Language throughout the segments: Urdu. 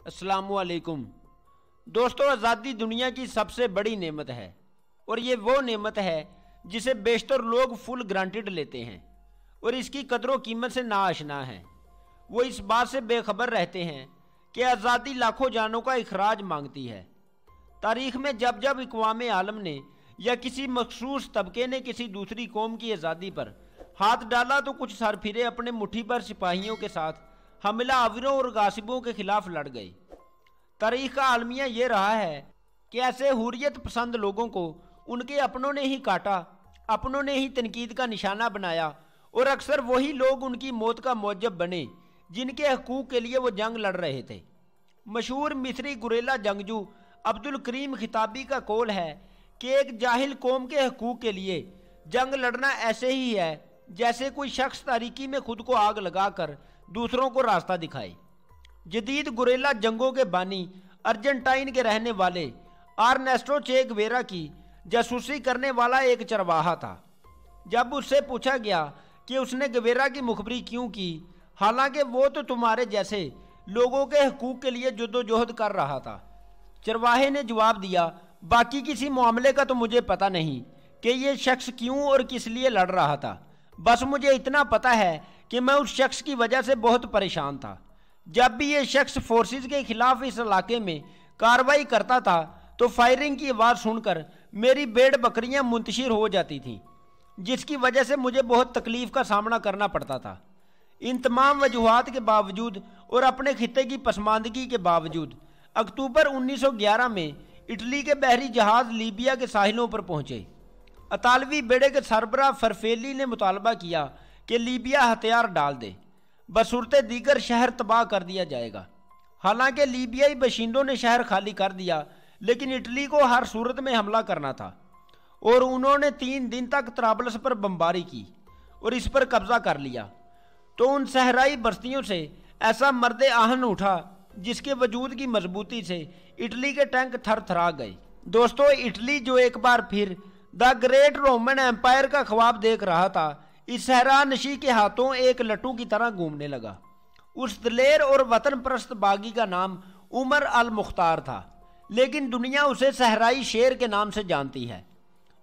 السلام علیکم دوستو، آزادی دنیا کی سب سے بڑی نعمت ہے اور یہ وہ نعمت ہے جسے بیشتر لوگ فل گرانٹڈ لیتے ہیں اور اس کی قدر و قیمت سے ناآشنا ہیں۔ وہ اس بات سے بے خبر رہتے ہیں کہ آزادی لاکھوں جانوں کا اخراج مانگتی ہے۔ تاریخ میں جب جب اقوام عالم نے یا کسی مخصوص طبقے نے کسی دوسری قوم کی آزادی پر ہاتھ ڈالا تو کچھ سر پھرے اپنے مٹھی پر سپاہیوں کے ساتھ حملہ آوروں اور غاصبوں کے خلاف لڑ گئے۔ تاریخ کا المیہ یہ رہا ہے کہ ایسے حریت پسند لوگوں کو ان کے اپنوں نے ہی کاٹا، اپنوں نے ہی تنقید کا نشانہ بنایا اور اکثر وہی لوگ ان کی موت کا موجب بنے جن کے حقوق کے لیے وہ جنگ لڑ رہے تھے۔ مشہور مصری گوریلا جنگجو عبدالکریم خطابی کا قول ہے کہ ایک جاہل قوم کے حقوق کے لیے جنگ لڑنا ایسے ہی ہے جیسے کوئی شخص تاریکی میں خود کو آگ لگا کر دوسروں کو راستہ دکھائے۔ جدید گوریلا جنگوں کے بانی ارجنٹائن کے رہنے والے آرنیسٹو چے گویرا کی جاسوسی کرنے والا ایک چرواہا تھا۔ جب اس سے پوچھا گیا کہ اس نے گویرا کی مخبری کیوں کی، حالانکہ وہ تو تمہارے جیسے لوگوں کے حقوق کے لیے جدوجہد کر رہا تھا، چرواہے نے جواب دیا، باقی کسی معاملے کا تو مجھے پتہ نہیں کہ یہ شخص کیوں اور کس لیے لڑ رہا تھا، بس مجھے اتنا پتہ ہے کہ میں اس شخص کی وجہ سے بہت پریشان تھا۔ جب بھی یہ شخص فورسز کے خلاف اس علاقے میں کارروائی کرتا تھا تو فائرنگ کی آواز سن کر میری بھیڑ بکریاں منتشر ہو جاتی تھیں، جس کی وجہ سے مجھے بہت تکلیف کا سامنا کرنا پڑتا تھا۔ ان تمام وجوہات کے باوجود اور اپنے خطے کی پسماندگی کے باوجود اکتوبر 1911 میں اٹلی کے بحری جہاز لیبیا کے ساحلوں پر پہنچے۔ اطالوی بیڑے کے سربراہ فرفیلی نے مطالبہ کیا کہ لیبیا ہتھیار ڈال دے، بصورت دیگر شہر تباہ کر دیا جائے گا۔ حالانکہ لیبیائی باشندوں نے شہر خالی کر دیا، لیکن اٹلی کو ہر صورت میں حملہ کرنا تھا اور انہوں نے 3 دن تک طرابلس پر بمباری کی اور اس پر قبضہ کر لیا۔ تو ان صحرائی بستیوں سے ایسا مرد آہن اٹھا جس کے وجود کی مضبوطی سے اٹلی کے ٹینک تھر تھرا گئے۔ دوستو، اٹلی جو ایک بار پھر دا گریٹ رومن ایمپائر کا خواب دیکھ رہا تھا، اس صحرا نشی کے ہاتھوں ایک لٹو کی طرح گھومنے لگا۔ اس دلیر اور وطن پرست باغی کا نام عمر المختار تھا، لیکن دنیا اسے صحرائی شیر کے نام سے جانتی ہے۔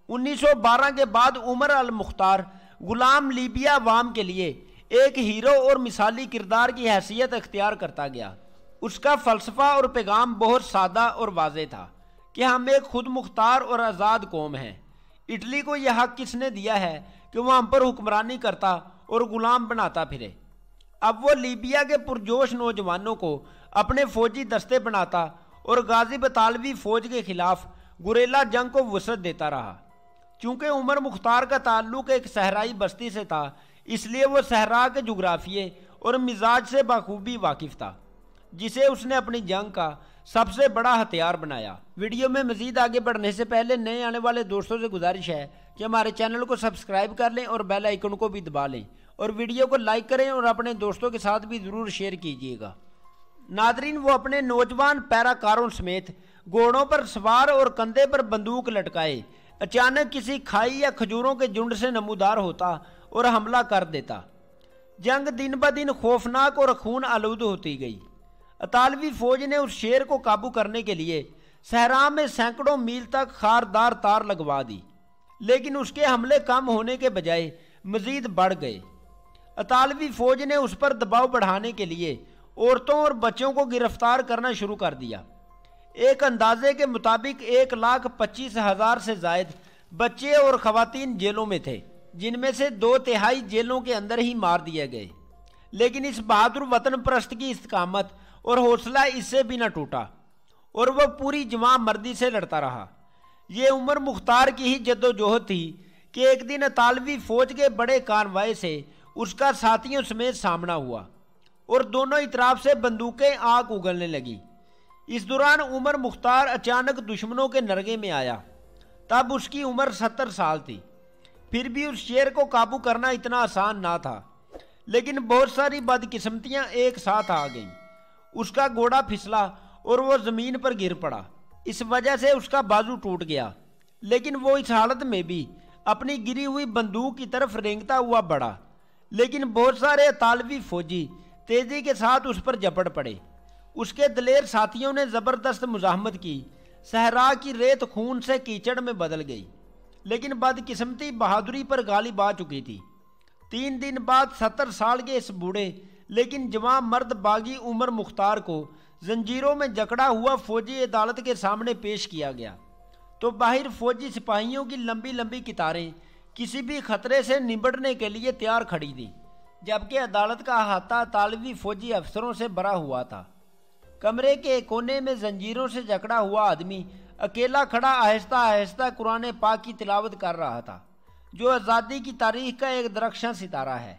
1912 کے بعد عمر المختار غلام لیبیا عوام کے لیے ایک ہیرو اور مثالی کردار کی حیثیت اختیار کرتا گیا۔ اس کا فلسفہ اور پیغام بہت سادہ اور واضح تھا کہ ہم ایک خود مختار اور آزاد قوم ہیں۔ اٹلی کو یہ حق کس نے دیا ہے کہ وہ ہم پر حکمرانی کرتا اور غلام بناتا پھرے؟ اب وہ لیبیا کے پرجوش نوجوانوں کو اپنے فوجی دستے بناتا اور غازی اطالوی فوج کے خلاف گوریلا جنگ کو وسعت دیتا رہا۔ چونکہ عمر مختار کا تعلق ایک صحرائی بستی سے تھا، اس لیے وہ صحرا کے جغرافیے اور مزاج سے بخوبی واقف تھا، جسے اس نے اپنی جنگ کا سب سے بڑا ہتھیار بنایا۔ ویڈیو میں مزید آگے بڑھنے سے پہلے نئے آنے والے دوستوں سے گزارش ہے کہ ہمارے چینل کو سبسکرائب کر لیں اور بیل آئیکن کو بھی دبا لیں اور ویڈیو کو لائک کریں اور اپنے دوستوں کے ساتھ بھی ضرور شیئر کیجیے گا۔ ناظرین، وہ اپنے نوجوان پیراکاروں سمیت گھوڑوں پر سوار اور کندھے پر بندوق لٹکائے اچانک کسی کھائی یا کھجوروں کے جھنڈ سے نمودار ہوتا اور حملہ کر دیتا۔ جنگ دن بدن خوفناک اور خون آلود ہوتی گئی۔ اطالوی فوج نے اس شیر کو قابو کرنے کے لیے صحرا میں سینکڑوں میل تک خاردار تار لگوا دی، لیکن اس کے حملے کم ہونے کے بجائے مزید بڑھ گئے۔ اطالوی فوج نے اس پر دباؤ بڑھانے کے لیے عورتوں اور بچوں کو گرفتار کرنا شروع کر دیا۔ ایک اندازے کے مطابق 1,25,000 سے زائد بچے اور خواتین جیلوں میں تھے، جن میں سے 2/3 جیلوں کے اندر ہی مار دیے گئے۔ لیکن اس بہادر وطن پرست کی استقامت اور حوصلہ اس سے بھی نہ ٹوٹا اور وہ پوری جواں مردی سے لڑتا رہا۔ یہ عمر مختار کی ہی جدوجہد تھی کہ ایک دن اطالوی فوج کے بڑے کانوائے سے اس کا ساتھیوں سمیت سامنا ہوا اور دونوں اطراف سے بندوقیں آگ اگلنے لگیں۔ اس دوران عمر مختار اچانک دشمنوں کے نرغے میں آیا۔ تب اس کی عمر 70 سال تھی۔ پھر بھی اس شیر کو قابو کرنا اتنا آسان نہ تھا، لیکن بہت ساری بدقسمتیاں ایک ساتھ آ گئیں۔ اس کا گھوڑا پھسلا اور وہ زمین پر گر پڑا۔ اس وجہ سے اس کا بازو ٹوٹ گیا، لیکن وہ اس حالت میں بھی اپنی گری ہوئی بندوق کی طرف رینگتا ہوا بڑھا۔ لیکن بہت سارے اطالوی فوجی تیزی کے ساتھ اس پر جپٹ پڑے۔ اس کے دلیر ساتھیوں نے زبردست مزاحمت کی، صحرا کی ریت خون سے کیچڑ میں بدل گئی، لیکن بدقسمتی بہادری پر غالب آ چکی تھی۔ 3 دن بعد 70 سال کے اس بوڑھے لیکن جوان مرد باغی عمر مختار کو زنجیروں میں جکڑا ہوا فوجی عدالت کے سامنے پیش کیا گیا تو باہر فوجی سپاہیوں کی لمبی لمبی قطاریں کسی بھی خطرے سے نمٹنے کے لیے تیار کھڑی تھیں، جبکہ عدالت کا احاطہ طالبی فوجی افسروں سے بھرا ہوا تھا۔ کمرے کے ایک کونے میں زنجیروں سے جکڑا ہوا آدمی اکیلا کھڑا آہستہ آہستہ قرآن پاک کی تلاوت کر رہا تھا، جو آزادی کی تاریخ کا ایک درخشاں ستارہ ہے۔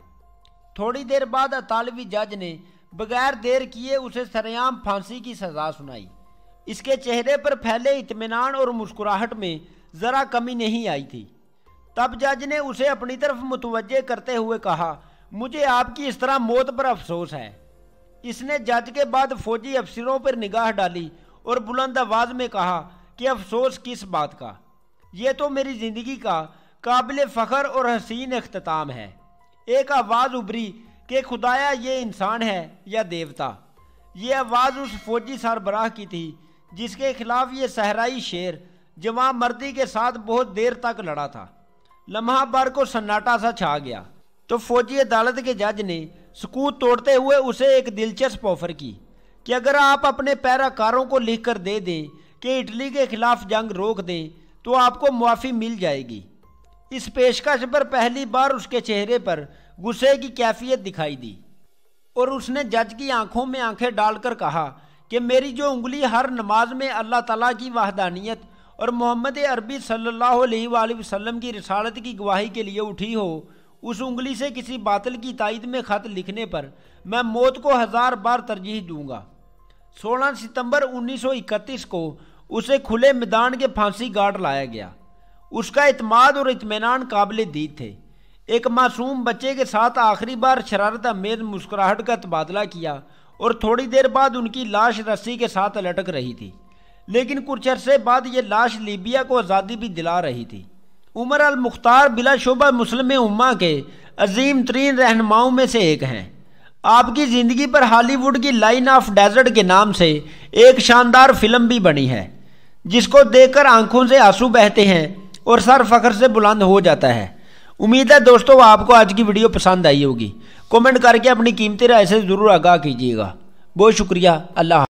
تھوڑی دیر بعد اطالوی جج نے بغیر دیر کیے اسے سرعام پھانسی کی سزا سنائی۔ اس کے چہرے پر پھیلے اطمینان اور مسکراہٹ میں ذرا کمی نہیں آئی تھی۔ تب جج نے اسے اپنی طرف متوجہ کرتے ہوئے کہا، مجھے آپ کی اس طرح موت پر افسوس ہے۔ اس نے جج کے بعد فوجی افسروں پر نگاہ ڈالی اور بلند آواز میں کہا کہ افسوس کس بات کا، یہ تو میری زندگی کا قابل فخر اور حسین اختتام ہے۔ ایک آواز ابھری کہ خدایا یہ انسان ہے یا دیوتا۔ یہ آواز اس فوجی سربراہ کی تھی جس کے خلاف یہ صحرائی شیر جوان مردی کے ساتھ بہت دیر تک لڑا تھا۔ لمحہ بھر کو سناٹا سا چھا گیا تو فوجی عدالت کے جج نے سکوت توڑتے ہوئے اسے ایک دلچسپ آفر کی کہ اگر آپ اپنے پیراکاروں کو لکھ کر دے دیں کہ اٹلی کے خلاف جنگ روک دیں تو آپ کو معافی مل جائے گی۔ اس پیشکش پر پہلی بار اس کے چہرے پر غصے کی کیفیت دکھائی دی اور اس نے جج کی آنکھوں میں آنکھیں ڈال کر کہا کہ میری جو انگلی ہر نماز میں اللہ تعالیٰ کی وحدانیت اور محمد عربی صلی اللہ علیہ وآلہ وسلم کی رسالت کی گواہی کے لیے اٹھی ہو، اس انگلی سے کسی باطل کی تائید میں خط لکھنے پر میں موت کو 1000 بار ترجیح دوں گا۔ 16 ستمبر 1931 کو اسے کھلے میدان کے پھانسی گھاٹ لایا گیا۔ اس کا اعتماد اور اطمینان قابل دید تھے۔ ایک معصوم بچے کے ساتھ آخری بار شرارت امیز مسکراہٹ کا تبادلہ کیا اور تھوڑی دیر بعد ان کی لاش رسی کے ساتھ لٹک رہی تھی، لیکن کچھ عرصے بعد یہ لاش لیبیا کو آزادی بھی دلا رہی تھی۔ عمر المختار بلا شبہ مسلم امہ کے عظیم ترین رہنماؤں میں سے ایک ہیں۔ آپ کی زندگی پر ہالی ووڈ کی لائن آف ڈیزرٹ کے نام سے ایک شاندار فلم بھی بنی ہے، جس کو دیکھ کر آنکھوں سے آنسو بہتے ہیں اور سر فخر سے بلند ہو جاتا ہے۔ امید ہے دوستو آپ کو آج کی ویڈیو پسند آئی ہوگی۔ کومنٹ کر کے اپنی قیمتی رائے سے ضرور آگاہ کیجیے گا۔ بہت شکریہ۔ اللہ حافظ۔